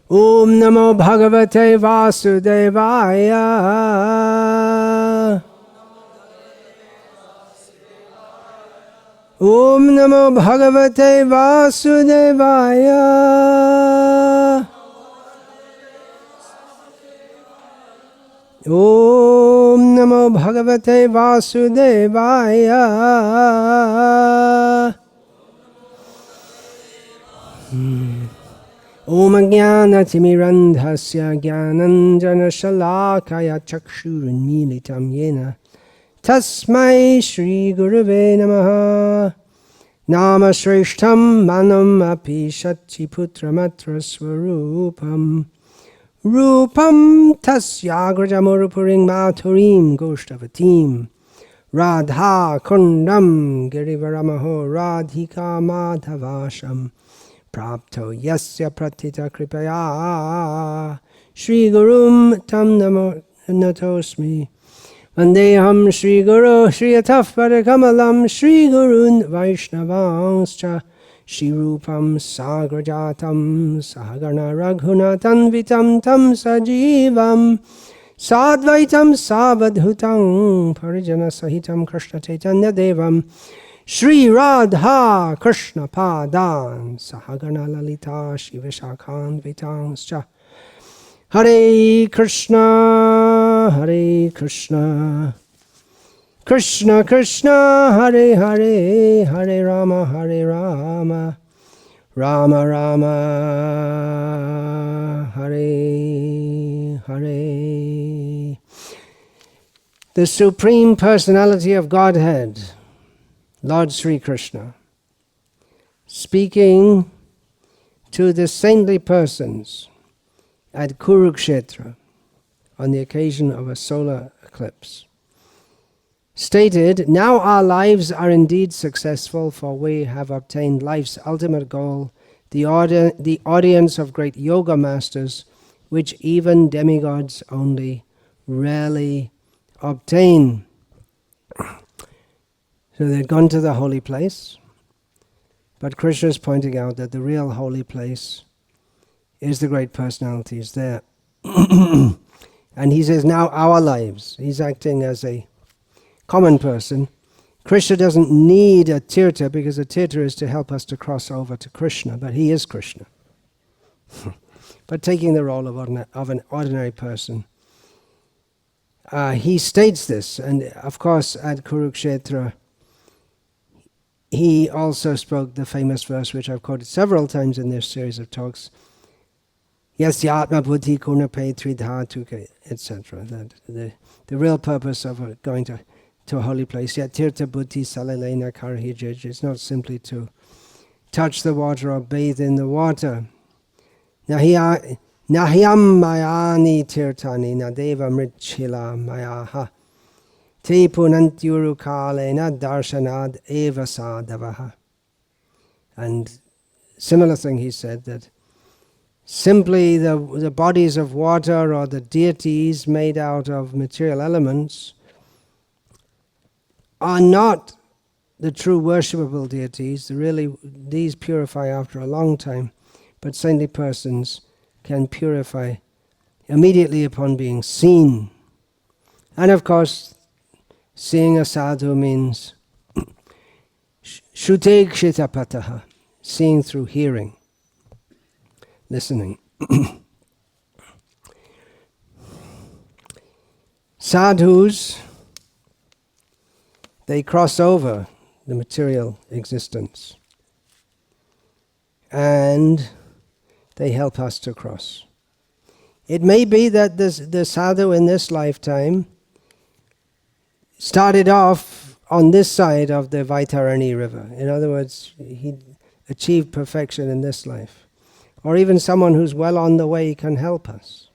Om Namo Bhagavate Vasudevaya. Om Namo Bhagavate Vasudevaya. Om Namo Bhagavate Vasudevaya. Om Jnana-timirandhasya Jnananjana-shalakaya Chakshuranmilitam Yena Tasmai Shri Gurave Namaha. Nama Shreshtam Manam Api Shachiputramatra Swarupam Rupam Tasyagrajamurupuring Maturim Goshtavatim Radha Kundam Girivaramaho Radhika Madhavasham Prapto Yasya Pratita Kripaya Shri Gurum Tam Natosmi Vandeham Shri Guru Shri Ataf Padakamalam Shri Gurun Vaishnavanscha Shri Rupam Sagrajatam Sahagana Raghunatan Vitam Tam Sajivam Sadvaitam Savadhutam Parijana Sahitam Krishna Chaitanya Devam Shri Radha Krishna Padan Sahagana Lalita Shivashakhan Vitanscha Hare Krishna Hare Krishna Krishna Krishna Hare Hare Hare Rama Rama Rama Hare Hare. The Supreme Personality of Godhead, Lord Sri Krishna, speaking to the saintly persons at Kurukshetra on the occasion of a solar eclipse, stated, "Now our lives are indeed successful, for we have obtained life's ultimate goal, the audience of great yoga masters, which even demigods only rarely obtain." So they'd gone to the holy place, but Krishna is pointing out that the real holy place is the great personalities there. And he says, now our lives, he's acting as a common person. Krishna doesn't need a Tirtha, because a Tirtha is to help us to cross over to Krishna, but he is Krishna. But taking the role of an ordinary person. He states this, and of course at Kurukshetra, he also spoke the famous verse which I've quoted several times in this series of talks, Yasyatma buddhi kunape tridhatuke, etc. The real purpose of going to a holy place, yet tirtha buddhi salalena karhijij, is not simply to touch the water or bathe in the water. Nahyam mayani tirtani nadeva mritchila mayaha te punantyuru kalena darshanad eva sadavaha. And similar thing he said, that simply the bodies of water or the deities made out of material elements are not the true worshipable deities. These purify after a long time, but saintly persons can purify immediately upon being seen. And of course, seeing a sadhu means shute kshitapataha, seeing through hearing, listening. Sadhus, they cross over the material existence and they help us to cross. It may be that the sadhu in this lifetime started off on this side of the Vaitarani river. In other words, he achieved perfection in this life. Or even someone who's well on the way can help us.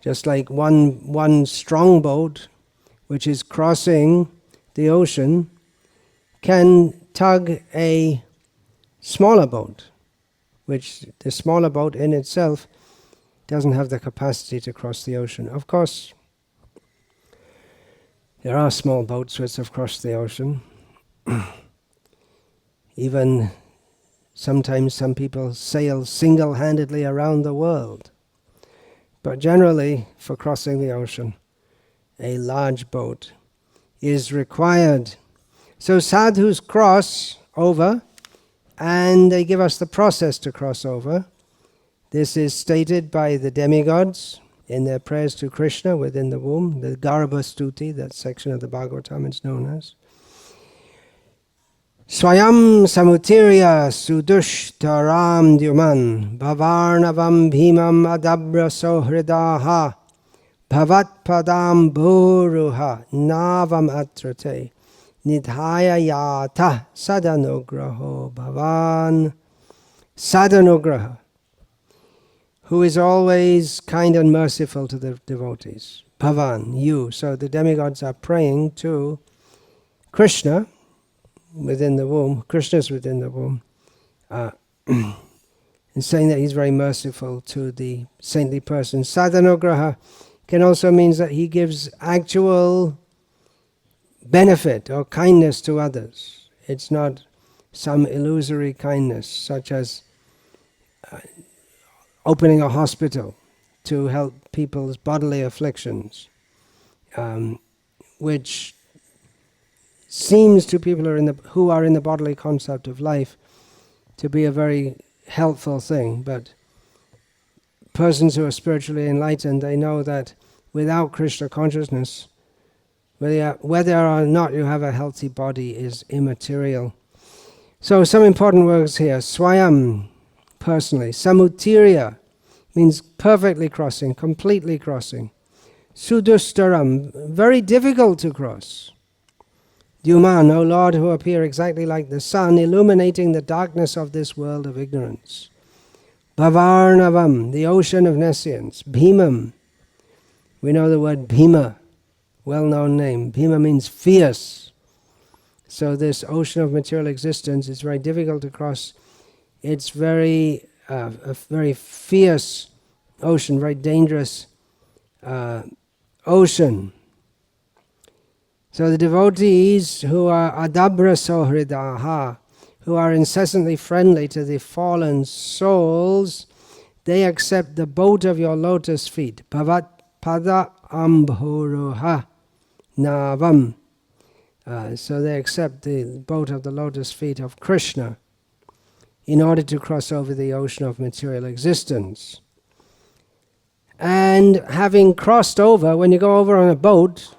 Just like one strong boat which is crossing the ocean can tug a smaller boat, which the smaller boat in itself doesn't have the capacity to cross the ocean. Of course, there are small boats which have crossed the ocean. Even Sometimes some people sail single-handedly around the world. But generally, for crossing the ocean, a large boat is required. So sadhus cross over, and they give us the process to cross over. This is stated by the demigods in their prayers to Krishna within the womb. The Garbha Stuti, that section of the Bhagavatam, is known as. Swayam samutirya sudushtaram dyuman bhavarnavam bhimam adabra sohridaha bhavat padam bhuruha navam atrate nidhaya yata sadanugraho bhavan. Sadanugraha, who is always kind and merciful to the devotees. Bhavan, you. So the demigods are praying to Krishna within the womb, Krishna's within the womb, and saying that he's very merciful to the saintly person. Sadhanugraha can also mean that he gives actual benefit or kindness to others. It's not some illusory kindness, such as opening a hospital to help people's bodily afflictions, which seems to people who are in the bodily concept of life to be a very helpful thing. But persons who are spiritually enlightened, they know that without Krishna consciousness, whether or not you have a healthy body is immaterial. So some important words here. Swayam, personally. Samutirya means perfectly crossing, completely crossing. Sudustaram, very difficult to cross. Dyuman, O Lord, who appear exactly like the sun, illuminating the darkness of this world of ignorance. Bhavarnavam, the ocean of nescience. Bhimam, we know the word Bhima, well-known name. Bhima means fierce. So this ocean of material existence is very difficult to cross. It's a very fierce ocean, very dangerous ocean. So the devotees who are adabra sohridaha, who are incessantly friendly to the fallen souls, they accept the boat of your lotus feet. Bhavat pada ambhuruha navam. So they accept the boat of the lotus feet of Krishna in order to cross over the ocean of material existence. And having crossed over, when you go over on a boat,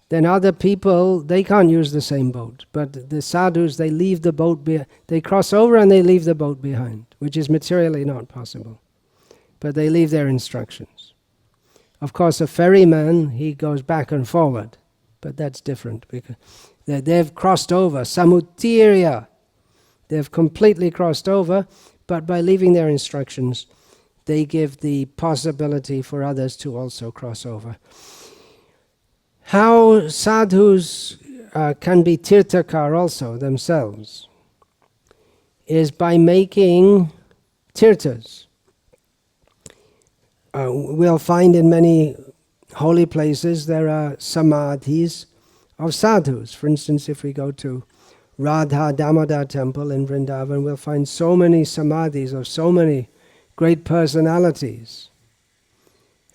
then other people, they can't use the same boat. But the sadhus, they leave the boat, they cross over and they leave the boat behind, which is materially not possible. But they leave their instructions. Of course, a ferryman, he goes back and forward, but that's different because they've crossed over. Samutirya, they've completely crossed over, but by leaving their instructions, they give the possibility for others to also cross over. How sadhus can be Tirthakara also themselves is by making tirthas. We'll find in many holy places there are samadhis of sadhus. For instance, if we go to Radha Damodar temple in Vrindavan, we'll find so many samadhis of so many great personalities.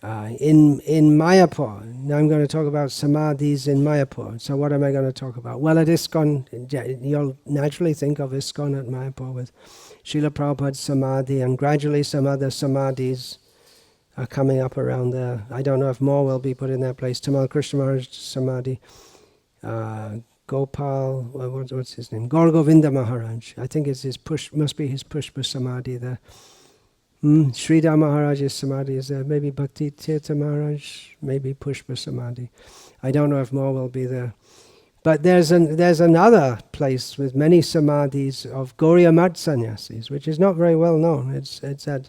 In Mayapur, now I'm going to talk about samadhis in Mayapur. So what am I going to talk about? Well, at ISKCON, you'll naturally think of ISKCON at Mayapur with Srila Prabhupada's samadhi, and gradually some other samadhis are coming up around there. I don't know if more will be put in their place. Tamal Krishna Maharaj samadhi, Gopal, what's his name? Gaur Govinda Maharaj. I think it's must be his Pushpa samadhi there. Sridhar Maharaj's samadhi is there. Maybe Bhakti Tirtha Maharaj, maybe Pushpa samadhi. I don't know if more will be there. But there's another place with many samadhis of Gauriya Mat sannyasis, which is not very well known. It's at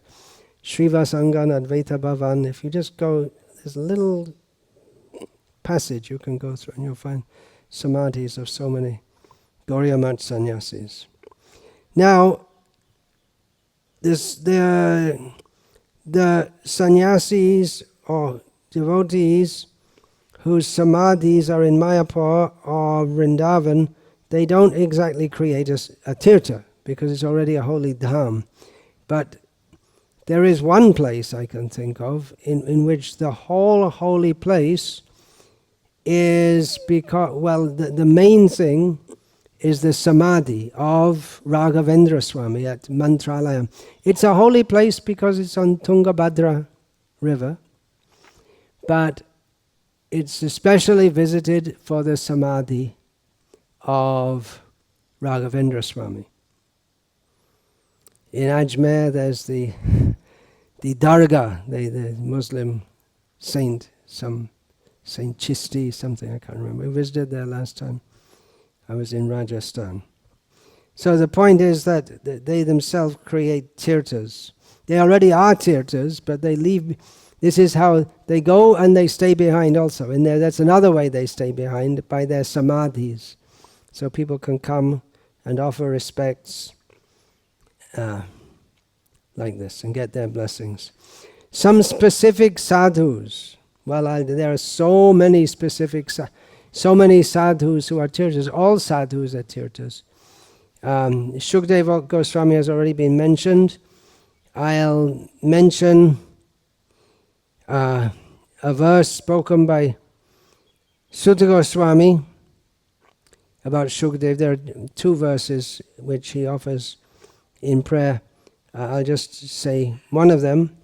Srivasangan Advaita Bhavan. If you just go, there's a little passage you can go through and you'll find samadhis of so many Gauriya Mat sannyasis. Now, the sannyasis or devotees whose samadhis are in Mayapur or Vrindavan, they don't exactly create a tirtha. because it's already a holy dham. But there is one place I can think of in which the whole holy place is because, well, the main thing is the samadhi of Raghavendra Swami at Mantralayam. It's a holy place because it's on Tungabhadra river, but it's especially visited for the samadhi of Raghavendra Swami. In Ajmer there's the Dargah, the Muslim saint, some Saint Chisti, something, I can't remember. We visited there last time I was in Rajasthan. So the point is that they themselves create tirthas. They already are tirthas, but they leave. This is how they go, and they stay behind also. And that's another way they stay behind, by their samadhis. So people can come and offer respects like this and get their blessings. Some specific sadhus. Well, there are so many specific, so many sadhus who are tirthas. All sadhus are tirthas. Shukdev Goswami has already been mentioned. I'll mention a verse spoken by Sutta Goswami about Shukdev. There are two verses which he offers in prayer. I'll just say one of them.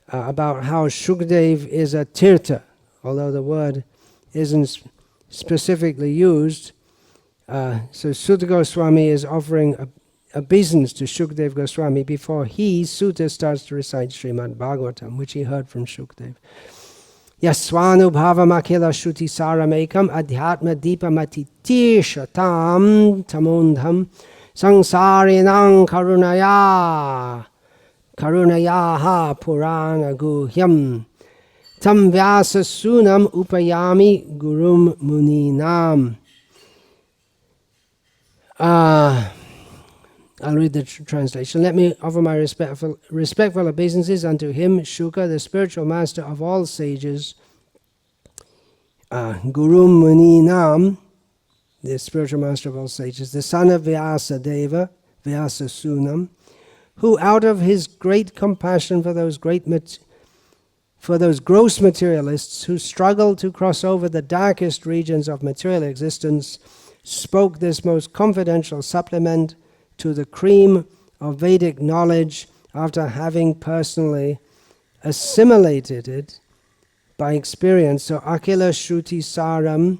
About how Shukdev is a tirtha, although the word isn't specifically used. So Sutta Goswami is offering obeisance to Shukdev Goswami before he, Sutta, starts to recite Srimad Bhagavatam, which he heard from Shukdev. Yasvanubhavam akila shuti saramekam adhyatma deepamati tirshatam tamundham samsarinang karunaya Karunayaha Purana Guhyam Tam Vyasa Sunam Upayami Gurum Muninam. I'll read the translation. Let me offer my respectful obeisances unto him, Shuka, the spiritual master of all sages, Gurum Muninam, the spiritual master of all sages, the son of Vyasa Deva, Vyasa Sunam, who out of his great compassion for those gross materialists who struggle to cross over the darkest regions of material existence, spoke this most confidential supplement to the cream of Vedic knowledge after having personally assimilated it by experience. So Akila Shruti Saram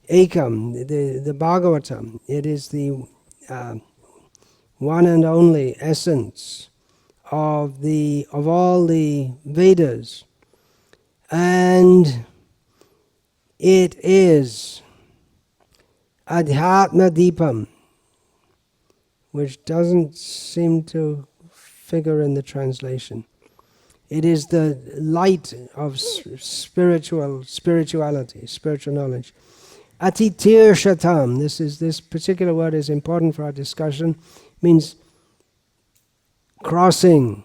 Ekam, the Bhagavatam, it is the one and only essence of all the Vedas, and it is Adhyatma Deepam, which doesn't seem to figure in the translation. It is the light of spirituality, spiritual knowledge. Atitir Shatam, this particular word is important for our discussion, means crossing,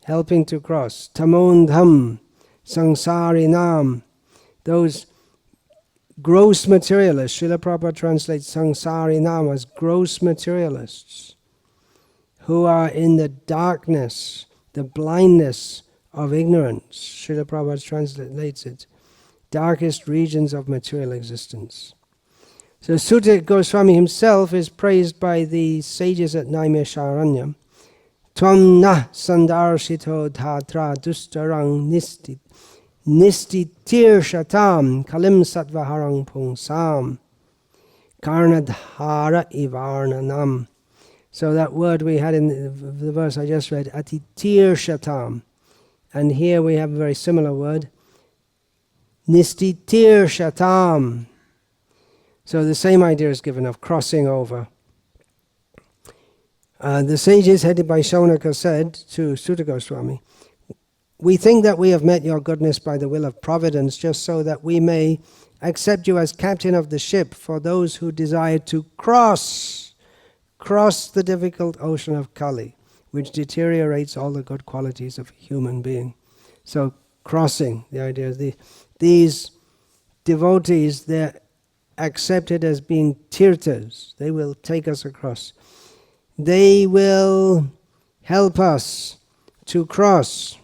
helping to cross. Tamondham, Samsarinam, those gross materialists. Srila Prabhupada translates Samsarinam as gross materialists who are in the darkness, the blindness of ignorance. Srila Prabhupada translates it, darkest regions of material existence. So Sutta Goswami himself is praised by the sages at Naimisharanya. Tvam nah sandarshito dhatra dustarang nistitir shatam kalim sattvaharang pungsam karnadhara ivarnanam. So that word we had in the verse I just read, atitir shatam. And here we have a very similar word, nistitir shatam. So the same idea is given of crossing over. The sages headed by Shaunaka said to Sutta Goswami, "We think that we have met your goodness by the will of providence, just so that we may accept you as captain of the ship for those who desire to cross the difficult ocean of Kali, which deteriorates all the good qualities of a human being." So crossing, the idea is these devotees, they're accepted as being tirthas. They will take us across. they will help us to cross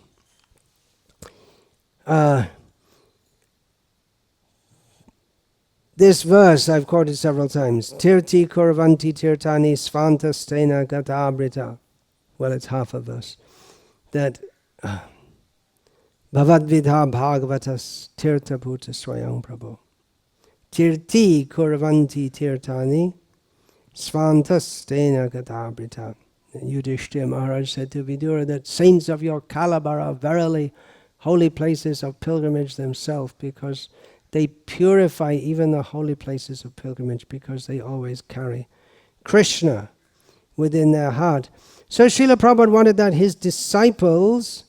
this verse I've quoted several times. Tirti kurvanti tirtani svanta stena gatabrita. Well, it's half a verse. That Bhavadvidha bhagavatas tirtha bhuta swayam prabhu. Tirti kurvanti tirtani svanta stena gatabrita. Yudhishthira Maharaj said to Vidura that saints of your caliber are verily holy places of pilgrimage themselves, because they purify even the holy places of pilgrimage, because they always carry Krishna within their heart. So Srila Prabhupada wanted that his disciples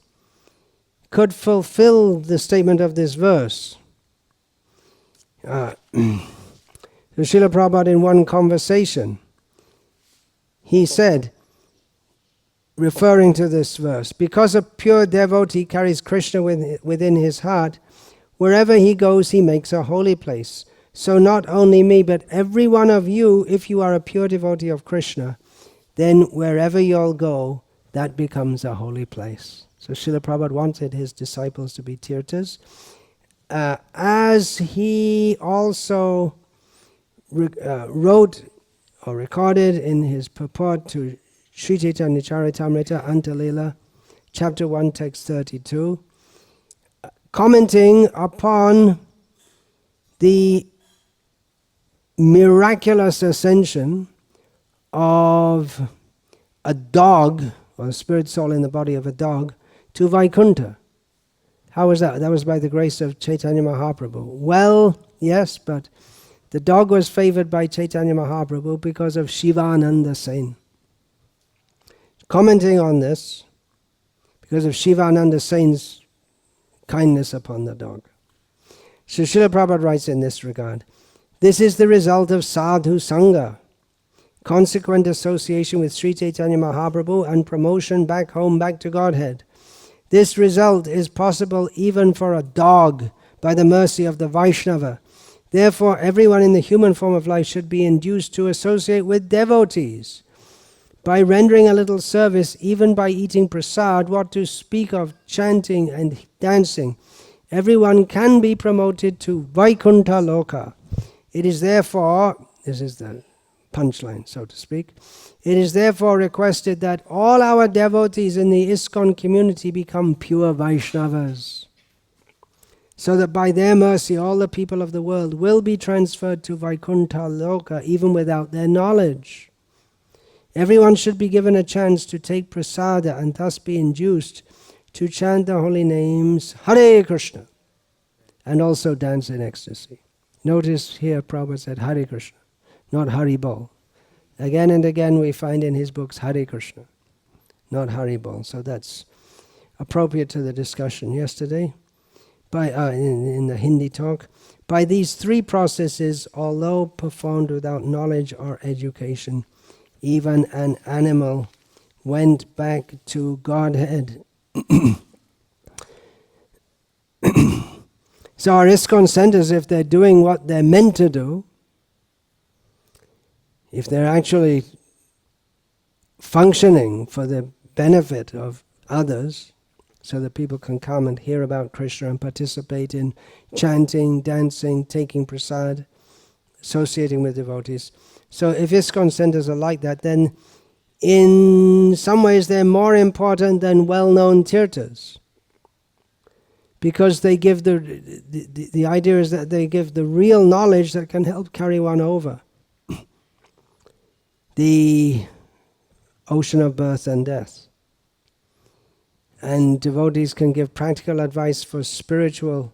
could fulfill the statement of this verse. So Srila Prabhupada, in one conversation, he said, referring to this verse, because a pure devotee carries Krishna within his heart, wherever he goes he makes a holy place. So not only me, but every one of you, if you are a pure devotee of Krishna, then wherever you'll go, that becomes a holy place. So Srila Prabhupada wanted his disciples to be Tirthas. As he also wrote or recorded in his purport to Sri Chaitanya Charitamrita Antalila, chapter 1, text 32, commenting upon the miraculous ascension of a dog, or a spirit soul in the body of a dog, to Vaikuntha. How was that? That was by the grace of Chaitanya Mahaprabhu. Well, yes, but the dog was favored by Chaitanya Mahaprabhu because of Shivananda Sen. Commenting on this, because of Shivananda Sen's kindness upon the dog. So Srila Prabhupada writes in this regard, this is the result of sadhu sangha, consequent association with Sri Chaitanya Mahaprabhu and promotion back home, back to Godhead. This result is possible even for a dog by the mercy of the Vaishnava. Therefore, everyone in the human form of life should be induced to associate with devotees. By rendering a little service, even by eating prasad, what to speak of chanting and dancing, everyone can be promoted to Vaikuntha Loka. It is therefore, this is the punchline, so to speak, it is therefore requested that all our devotees in the ISKCON community become pure Vaishnavas, so that by their mercy all the people of the world will be transferred to Vaikuntha Loka even without their knowledge. Everyone should be given a chance to take prasada and thus be induced to chant the holy names Hare Krishna and also dance in ecstasy. Notice here Prabhupada said Hare Krishna, not Haribol. Again and again we find in his books Hare Krishna, not Haribol. So that's appropriate to the discussion yesterday in the Hindi talk. By these three processes, although performed without knowledge or education, even an animal went back to Godhead. So our ISKCON centers, if they're doing what they're meant to do, if they're actually functioning for the benefit of others, so that people can come and hear about Krishna and participate in chanting, dancing, taking prasad, associating with devotees. So if ISKCON centers are like that, then in some ways they're more important than well-known tirthas. Because they give the idea is that they give the real knowledge that can help carry one over the ocean of birth and death. And devotees can give practical advice for spiritual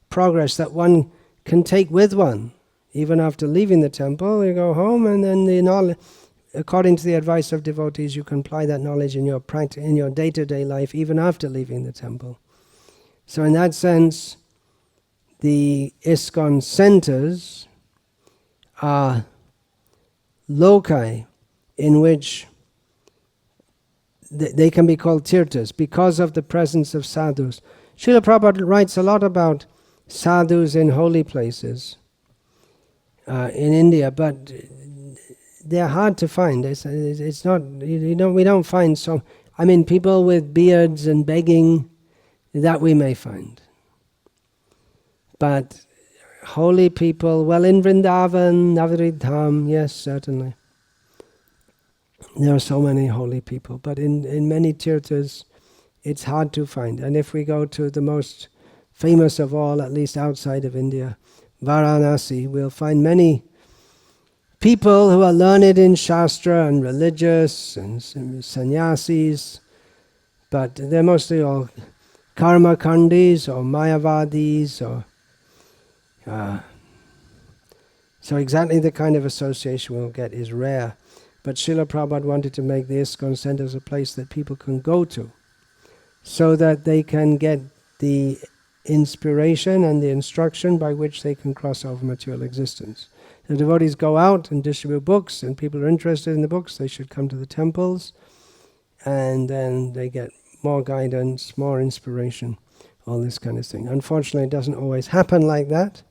progress that one can take with one. Even after leaving the temple, you go home, and then the knowledge, according to the advice of devotees, you can apply that knowledge in your day-to-day life, even after leaving the temple. So in that sense, the ISKCON centers are loci in which they can be called tirthas because of the presence of sadhus. Srila Prabhupada writes a lot about sadhus in holy places in India, but they're hard to find. It's not, we don't find so, I mean, people with beards and begging, that we may find. But holy people, well, in Vrindavan, Navaridham, yes, certainly. There are so many holy people, but in many tirthas, it's hard to find. And if we go to the most famous of all, at least outside of India, Varanasi, we'll find many people who are learned in Shastra and religious and sannyasis, but they're mostly all karma kandis or mayavadis or so exactly the kind of association we'll get is rare. But Srila Prabhupada wanted to make the ISKCON centers a place that people can go to so that they can get the inspiration and the instruction by which they can cross over material existence. The devotees go out and distribute books, and people are interested in the books, they should come to the temples, and then they get more guidance, more inspiration, all this kind of thing. Unfortunately, it doesn't always happen like that.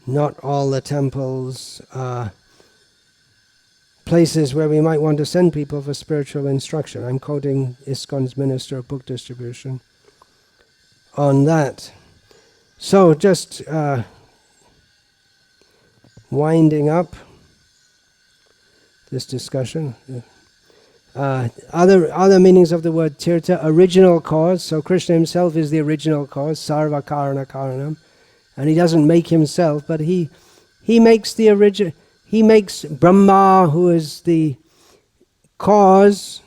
Not all the temples are places where we might want to send people for spiritual instruction. I'm quoting ISKCON's Minister of Book Distribution on that. So just winding up this discussion. Other meanings of the word tirtha: original cause. So Krishna himself is the original cause, sarva karana karanam, and he doesn't make himself, but he makes the original. He makes Brahma, who is the cause.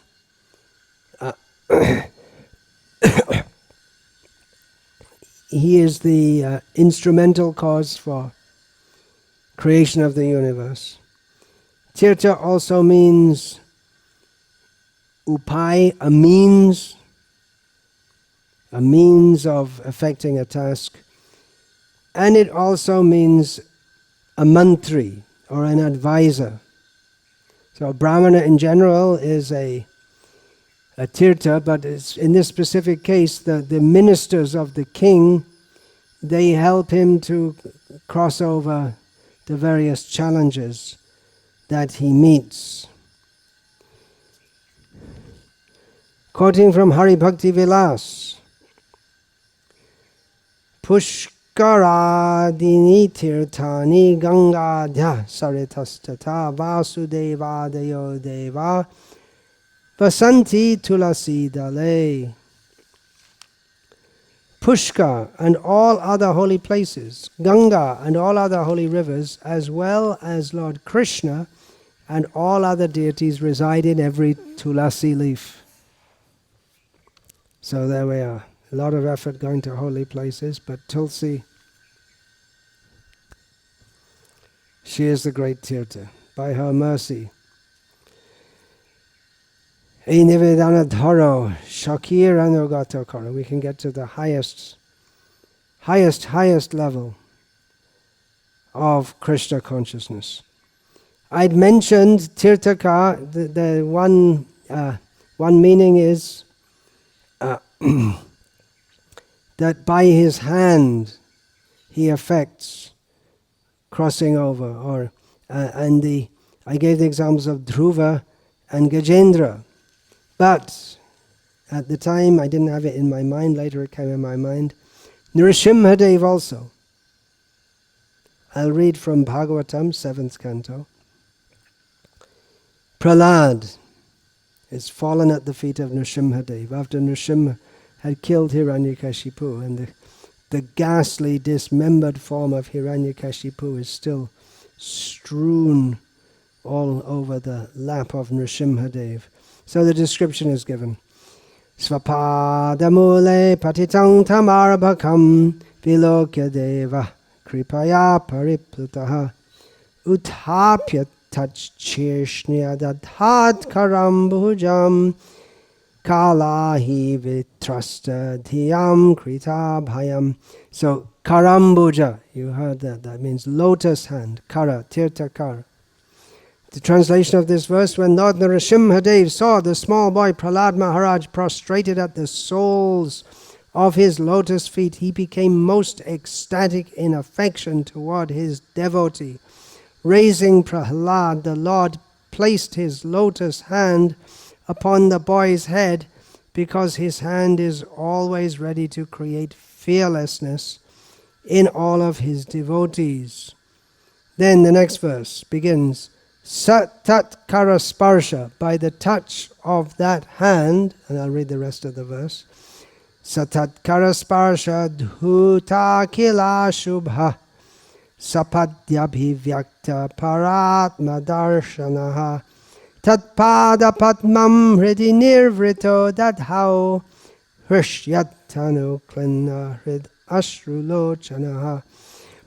He is the instrumental cause for creation of the universe. Tirtha also means upai, a means of effecting a task. And it also means a mantri, or an advisor. So a brahmana in general is a tirtha, but it's, in this specific case, the ministers of the king, they help him to cross over the various challenges that he meets. Quoting from Hari Bhakti Vilas, Pushkaradini tirthani gangadhya saritastata vasudevadayo deva vasanti tulasi dale. Pushkar and all other holy places, Ganga and all other holy rivers, as well as Lord Krishna and all other deities reside in every tulasi leaf. So there we are. A lot of effort going to holy places, but Tulsi, she is the great Tirtha. By her mercy, E Nivedana Dharo, Shakir Anugato Kara, we can get to the highest level of Krishna consciousness. I'd mentioned Tirthakara, the one meaning is that by his hand he affects crossing over, or I gave the examples of Dhruva and Gajendra, but at the time I didn't have it in my mind, later it came in my mind. Nrsimhadev also. I'll read from Bhagavatam, 7th canto. Prahlad is fallen at the feet of Nrsimhadev after Nrsimha had killed Hiranyakashipu, and the ghastly dismembered form of Hiranyakashipu is still strewn all over the lap of Nrsimhadev. So the description is given. Svapadamule patitang tamarabhakam vilokya deva kripaya pariplutaha uthapya tachchirshnya dadhat karambhujam kalahi vitrasta dhyam krita bhayam. So karambuja, you heard that, that means lotus hand, kara, tirthakara. The translation of this verse: when Lord Nrsimhadev saw the small boy Prahlad Maharaj prostrated at the soles of his lotus feet, he became most ecstatic in affection toward his devotee. Raising Prahlad, the Lord placed his lotus hand upon the boy's head, because his hand is always ready to create fearlessness in all of his devotees. Then the next verse begins, Tirthakara sparsha, by the touch of that hand, and I'll read the rest of the verse. Tirthakara sparsha dhuta kila shubha sapadyabhivyakta paratma darshanaha tatpada padmam hridi nirvrito dadhau hrishyatanu klinna hrid ashrulochanaha.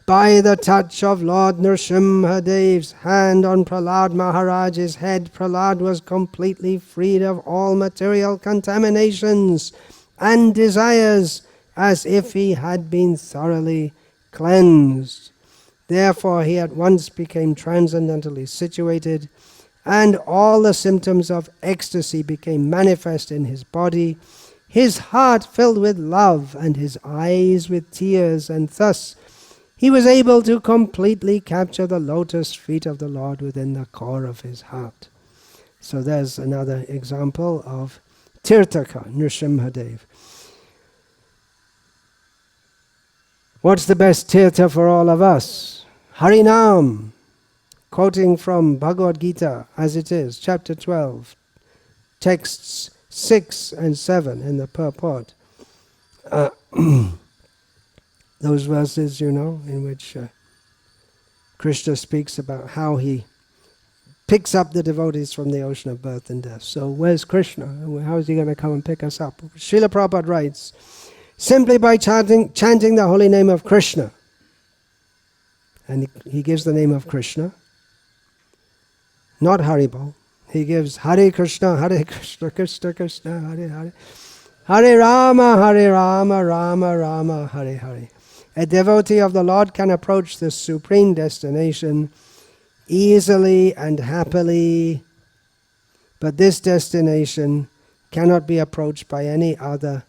By the touch of Lord Nrsimhadev's hand on Prahlad Maharaj's head, Prahlad was completely freed of all material contaminations and desires, as if he had been thoroughly cleansed. Therefore he at once became transcendentally situated, and all the symptoms of ecstasy became manifest in his body, his heart filled with love, and his eyes with tears, and thus he was able to completely capture the lotus feet of the Lord within the core of his heart. So there's another example of Tirthakara, Nrsimhadev. What's the best Tirtha for all of us? Harinam, quoting from Bhagavad Gita as it is, chapter 12, texts 6 and 7 in the purport. Those verses, in which Krishna speaks about how he picks up the devotees from the ocean of birth and death. So where's Krishna? How is he going to come and pick us up? Srila Prabhupada writes, simply by chanting the holy name of Krishna. And he gives the name of Krishna, not Haribol. He gives Hare Krishna, Krishna Krishna, Hare Hare. Hare Rama, Rama Rama, Hare Hare. A devotee of the Lord can approach the supreme destination easily and happily, but this destination cannot be approached by any other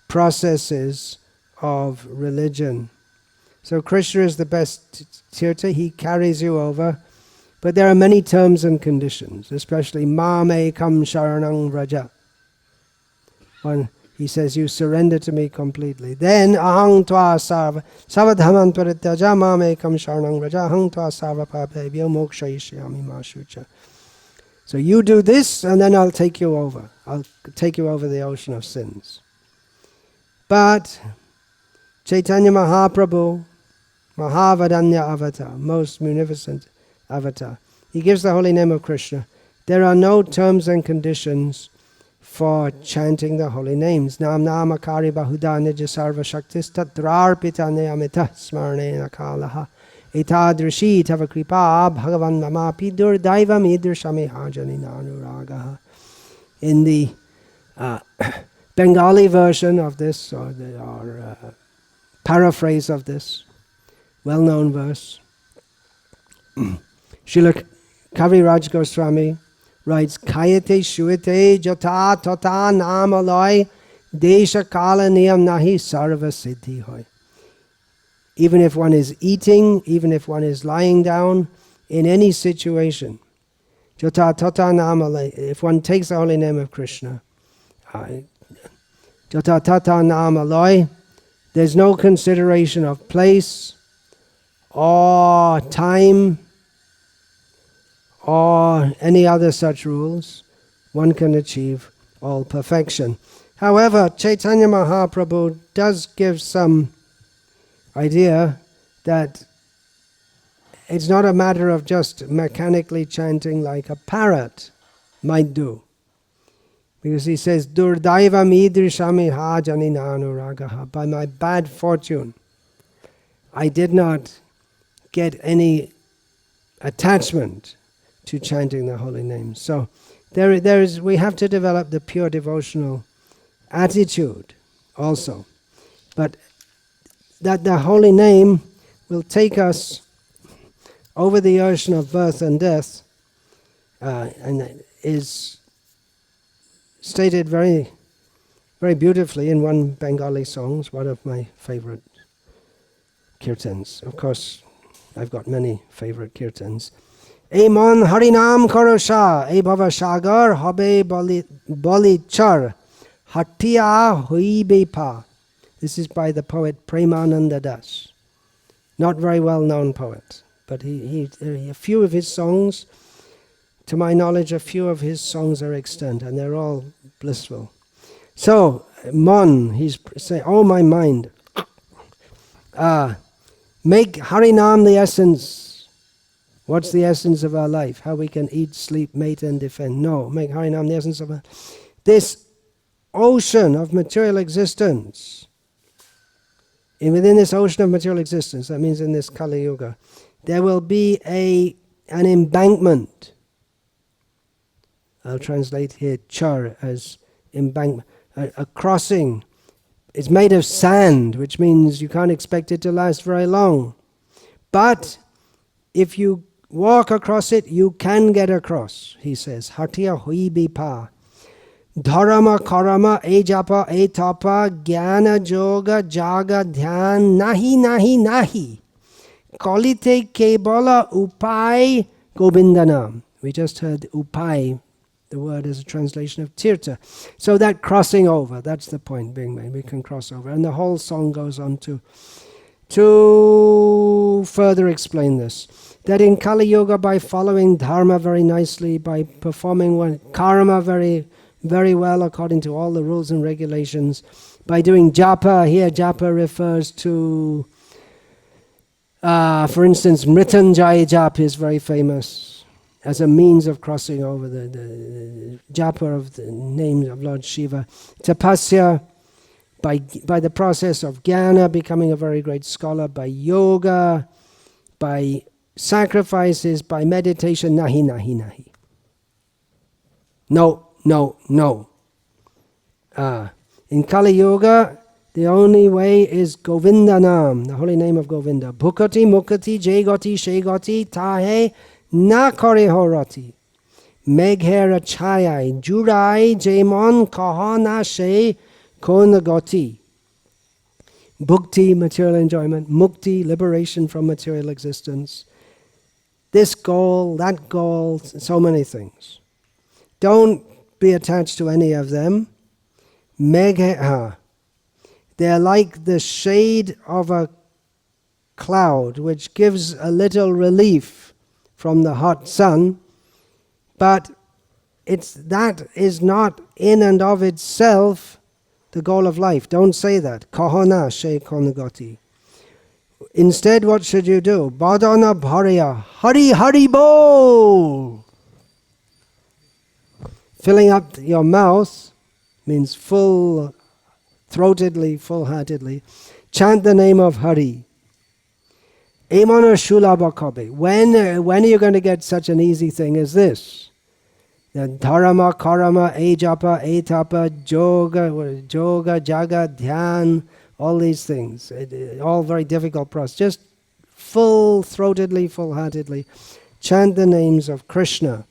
processes of religion. So Krishna is the best Tirtha, he carries you over, but there are many terms and conditions, especially Mamekam Sharanang Vraja. He says, you surrender to me completely. Then ahang tva sarva savadhaman parityaja mamekam sharanang vraja ahang tva sarva papebhyo mokshayishyami ma shucha. So you do this, and then I'll take you over. I'll take you over the ocean of sins. But Chaitanya Mahaprabhu, Mahavadanya avatar, most munificent avatar, he gives the holy name of Krishna. There are no terms and conditions for chanting the holy names. Nam namakari bahuda nija sarva shaktis tatrarpita neyamita smarane nakalaha etadrishi tava kripa bhagavan mamapi durdaivam idrishami hajani nanuragaha. In the Bengali version of this, or paraphrase of this well-known verse, Srila Kaviraj Goswami writes, Kayate shuite jata tota namaloy desha kala niyam nahi sarva siddhi hoy. Even if one is eating, even if one is lying down, in any situation, jata tota namaloy, if one takes the holy name of Krishna, jata tota namaloy, there's no consideration of place or time or any other such rules. One can achieve all perfection. However, Chaitanya Mahaprabhu does give some idea that it's not a matter of just mechanically chanting like a parrot might do. Because he says, Durdaiva midrishami hajani nanuragaha. By my bad fortune, I did not get any attachment to chanting the holy names. So we have to develop the pure devotional attitude also. But that the holy name will take us over the ocean of birth and death, and is stated very, very beautifully in one Bengali song. It's one of my favorite kirtans. Of course, I've got many favorite kirtans. Ei mon harinam korosha, ei bhava sagar hobe boli char, hatia hoibe pa. This is by the poet Premananda Das. Not very well known poet, but a few of his songs, to my knowledge, a few of his songs are extant, and they're all blissful. So, Mon, he's saying, oh my mind, make Harinam the essence. What's the essence of our life? How we can eat, sleep, mate, and defend. No, make Harinam the essence of this ocean of material existence. And within this ocean of material existence, that means in this Kali Yuga, there will be an embankment. I'll translate here char as embankment, a crossing. It's made of sand, which means you can't expect it to last very long. But if you walk across it, you can get across, he says. Hatiya hui pa. Dharma, karama, e japa, e tapa, jnana, yoga, jaga, dhyan, nahi, nahi, nahi. Kalite kebala upai govindanam. We just heard upai. The word is a translation of Tirtha. So that crossing over, that's the point being made. We can cross over. And the whole song goes on to further explain this. That in Kali Yuga, by following dharma very nicely, by performing karma very well according to all the rules and regulations, by doing japa, here japa refers to, for instance, Mrityunjaya japa is very famous as a means of crossing over the japa of the names of Lord Shiva. Tapasya, by the process of jnana, becoming a very great scholar, by yoga, by sacrifices, by meditation, nahi, nahi, nahi. No, no, no. In Kali Yuga, the only way is Govindanam, the holy name of Govinda. Bhukati, mukati, jegoti, shegoti, tahe, na kore horati. Meghera chayai, jurai, jemon, kahana, she, konagoti. Bhukti, material enjoyment. Mukti, liberation from material existence. This goal, that goal, so many things. Don't be attached to any of them. Megha. They're like the shade of a cloud which gives a little relief from the hot sun, but that is not in and of itself the goal of life. Don't say that. Kahana she konagoti. Instead, what should you do? Badana bharya. Hari Hari Bol. Filling up your mouth means full-throatedly, full-heartedly. Chant the name of Hari. Emana shulabha kabe. When are you going to get such an easy thing as this? The dharma, karama, ejapa, etapa, yoga, jaga, dhyan, all these things. All very difficult process. Just full-throatedly, full-heartedly. Chant the names of Krishna.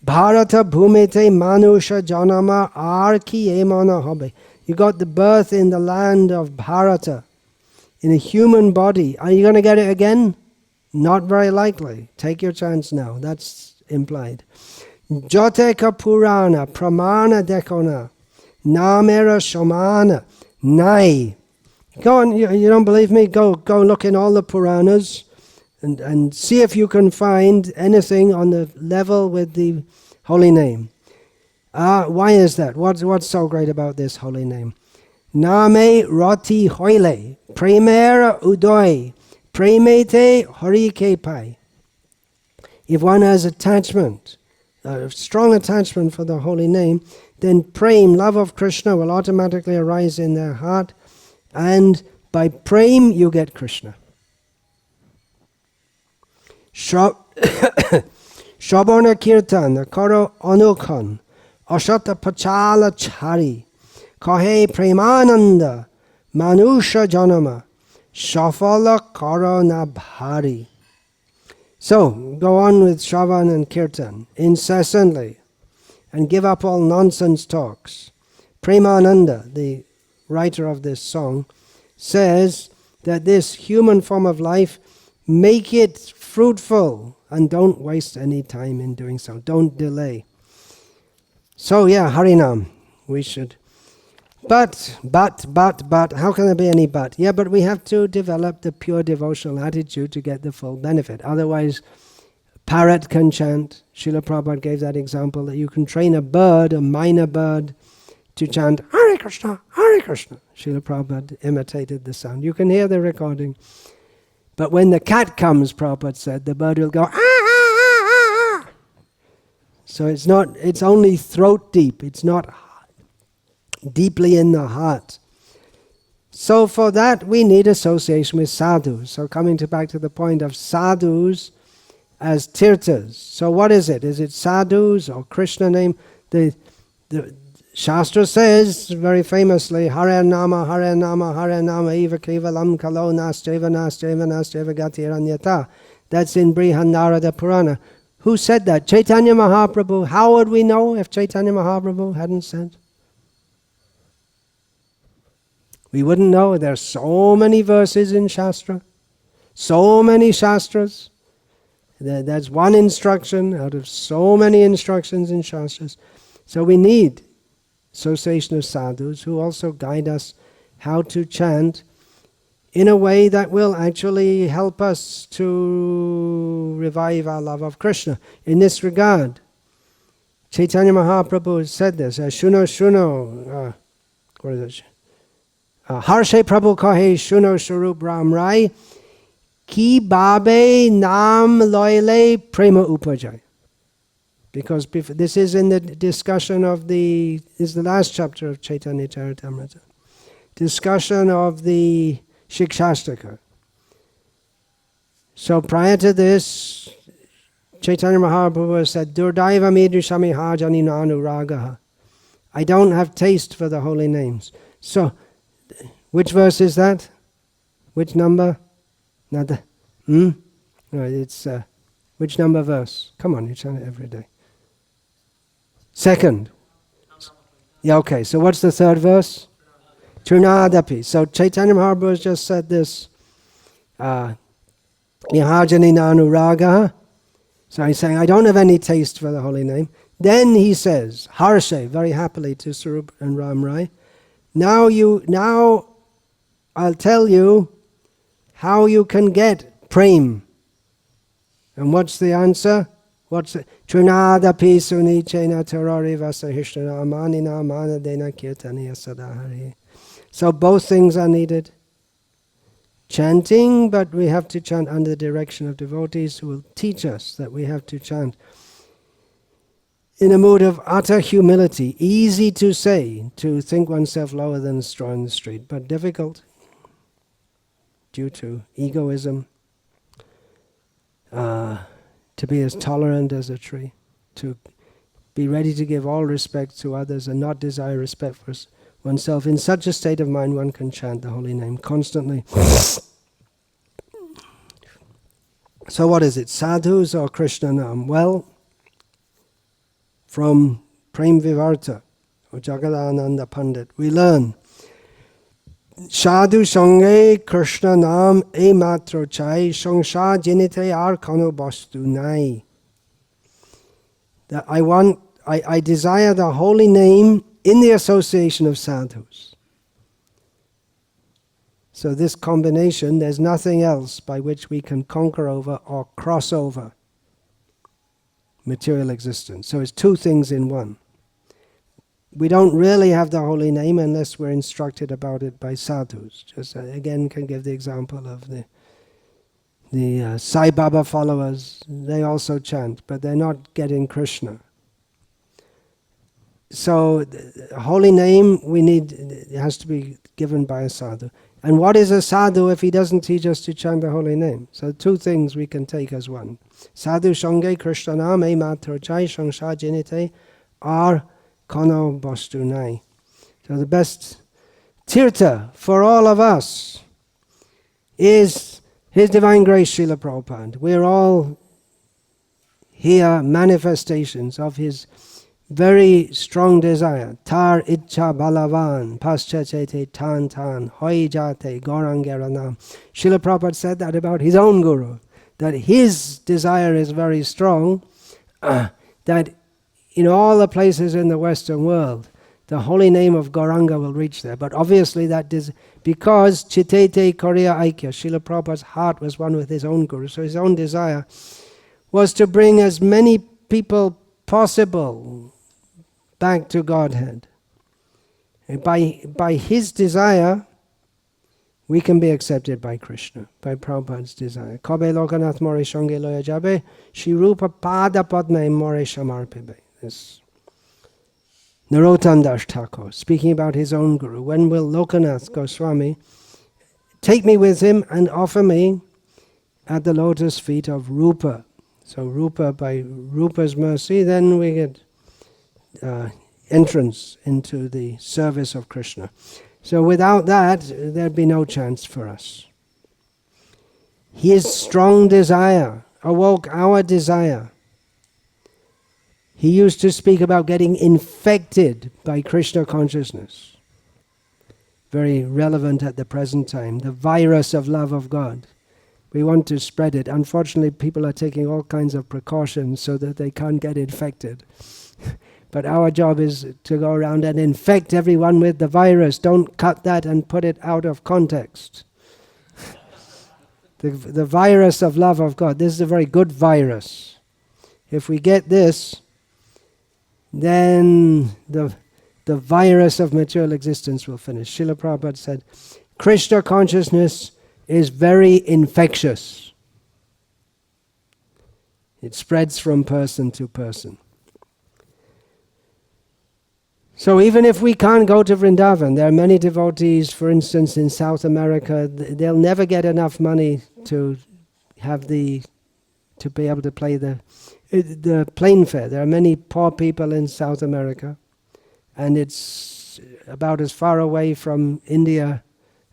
Bharata bhumete manusha janama arki emana hobe. You got the birth in the land of Bharata, in a human body. Are you going to get it again? Not very likely. Take your chance now. That's implied. Joteka Purana, Pramana Dekona, Namera Shamana, Nai. Go on, you don't believe me? Go look in all the Puranas and see if you can find anything on the level with the holy name. Why is that? What's so great about this holy name? Name Rati Hoile, Premera Udoy, Premete Horike Pai. If one has attachment, a strong attachment for the holy name, then prem, love of Krishna, will automatically arise in their heart, and by prem you get Krishna. Shabana Kirtan, Karo Anukhan, Ashata Pachala Chari, Kahe Premananda, Manusha Janama, Shafala Karana Bhari. So, go on with Shravan and Kirtan incessantly, and give up all nonsense talks. Premananda, the writer of this song, says that this human form of life, make it fruitful and don't waste any time in doing so. Don't delay. So yeah, Harinam, we should. But, how can there be any but? Yeah, but we have to develop the pure devotional attitude to get the full benefit. Otherwise, parrot can chant. Srila Prabhupada gave that example that you can train a bird, a minor bird, to chant Hare Krishna, Hare Krishna. Srila Prabhupada imitated the sound. You can hear the recording. But when the cat comes, Prabhupada said, the bird will go ah, ah, ah, ah, ah. So it's only throat deep. It's not deeply in the heart. So for that we need association with sadhus. So coming back to the point of sadhus as tirthas. So what is it? Is it sadhus or Krishna name? The Shastra says very famously, Hare Nama, Hare Nama, Hare Nama, Eva Kevalam Kalo Nastreva Nastreva Nastreva Gatiranyata. That's in Brihanarada Purana. Who said that? Chaitanya Mahaprabhu. How would we know if Chaitanya Mahaprabhu hadn't said? We wouldn't know. There are so many verses in Shastra, so many Shastras. That's one instruction out of so many instructions in Shastras. So we need association of sadhus who also guide us how to chant in a way that will actually help us to revive our love of Krishna. In this regard, Chaitanya Mahaprabhu said this, Shuno, what is it? Harshe Prabhu kahe Shuno Swarup Ram Rai Ki Babe Nam Loile Prema Upajay. Because this is in the discussion of this is the last chapter of Chaitanya Charitamrita. Discussion of the Shikshashtaka. So prior to this, Chaitanya Mahaprabhu said, Durdaiva Midrishami Hajani Nanu Ragaha. I don't have taste for the holy names. So, which verse is that? Which number? Nada. No, it's which number verse? Come on, you chant it every day. Second. Yeah, okay. So what's the third verse? Trunadapi. So Chaitanya Mahaprabhu has just said this. Yahajani Nanu Raga. So he's saying, I don't have any taste for the holy name. Then he says, Harshe, very happily to Sarup and Ram Rai. Now I'll tell you how you can get prem. And what's the answer? What's it? Trunadapi sunichena tarari vasahishna amanina manadena kirtaniya sadahari. So both things are needed. Chanting, but we have to chant under the direction of devotees who will teach us that we have to chant in a mood of utter humility. Easy to say, to think oneself lower than a straw in the street, but difficult due to egoism. To be as tolerant as a tree, to be ready to give all respect to others and not desire respect for oneself. In such a state of mind, one can chant the holy name constantly. So what is it, sadhus or Krishna Nam? Well, from Prem Vivarta or Jagadananda Pandit, we learn Sadhu Sange Krishna Nam e matro chai Sangsha Jinite ar kano bastu nai. That I desire the holy name in the association of sadhus. So this combination, there's nothing else by which we can conquer over or cross over material existence. So it's two things in one. We don't really have the holy name unless we're instructed about it by sadhus. Just again can give the example of the Sai Baba followers. They also chant, but they're not getting Krishna. So the holy name it has to be given by a sadhu. And what is a sadhu if he doesn't teach us to chant the holy name? So two things we can take as one. Sadhu Sange Krishna Nam e matro chai Sangsha Jinite ar Kono Bostunai. So the best tirtha for all of us is His Divine Grace Srila Prabhupada. We're all here manifestations of His very strong desire. Tar icha balavan, paschachete tan tan, hoi jate gorangaranam. Srila Prabhupada said that about his own guru, that his desire is very strong, that in all the places in the Western world, the holy name of Gauranga will reach there. But obviously that is because Chitete Korea Aikya, Srila Prabhupada's heart was one with his own guru. So his own desire was to bring as many people possible back to Godhead. And by his desire, we can be accepted by Krishna, by Prabhupada's desire. Kobe Lokanath More Shonge Loya Jabe, Shirupa Pada Padme More Shamarpibe. This Narottam Das Thakur, speaking about his own guru. When will Lokanath Goswami take me with him and offer me at the lotus feet of Rupa? So Rupa, by Rupa's mercy, then we get entrance into the service of Krishna. So without that, there'd be no chance for us. His strong desire awoke our desire. He used to speak about getting infected by Krishna consciousness. Very relevant at the present time, the virus of love of God. We want to spread it. Unfortunately, people are taking all kinds of precautions so that they can't get infected. But our job is to go around and infect everyone with the virus. Don't cut that and put it out of context. The virus of love of God. This is a very good virus. If we get this, then the virus of material existence will finish. Srila Prabhupada said, Krishna consciousness is very infectious. It spreads from person to person. So even if we can't go to Vrindavan, there are many devotees, for instance, in South America, they'll never get enough money to be able to play the plane fare. There are many poor people in South America, and it's about as far away from India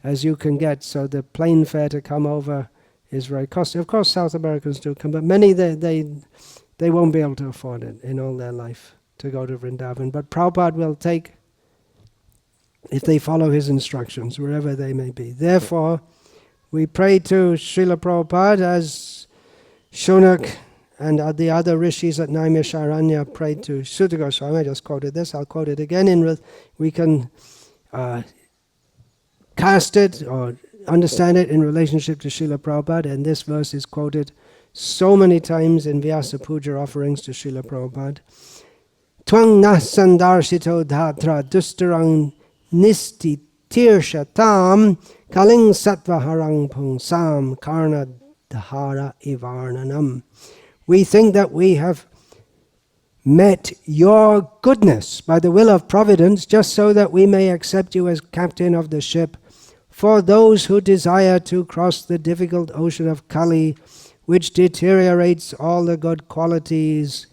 as you can get, so the plane fare to come over is very costly. Of course, South Americans do come, but many, they won't be able to afford it in all their life to go to Vrindavan. But Prabhupada will take, if they follow his instructions, wherever they may be. Therefore, we pray to Srila Prabhupada as Shonak and the other rishis at Naimisharanya prayed to Sutta Goswami. I just quoted this, I'll quote it again. We can cast it or understand it in relationship to Srila Prabhupada, and this verse is quoted so many times in Vyasa Puja offerings to Srila Prabhupada. Twang na sandarshito dhatra dustarang nisti tirshatam kaling sattvaharang pungsam karna dhara ivarnanam. We think that we have met your goodness by the will of providence, just so that we may accept you as captain of the ship for those who desire to cross the difficult ocean of Kali, which deteriorates all the good qualities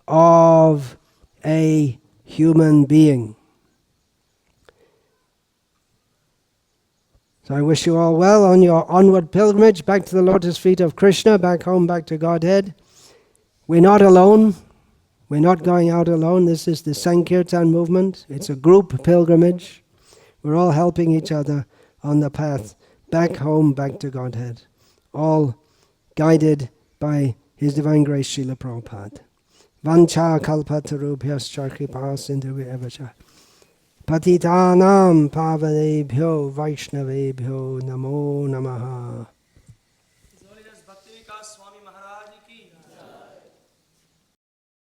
of a human being. So I wish you all well on your onward pilgrimage back to the lotus feet of Krishna, back home, back to Godhead. We're not alone. We're not going out alone. This is the Sankirtan movement. It's a group pilgrimage. We're all helping each other on the path back home, back to Godhead. All guided by His Divine Grace, Srila Prabhupada. Vancha kalpatarubhyascha kripa sindhuvyavacha patitanam pavanebhyo vaishnavebhyo namo namaha.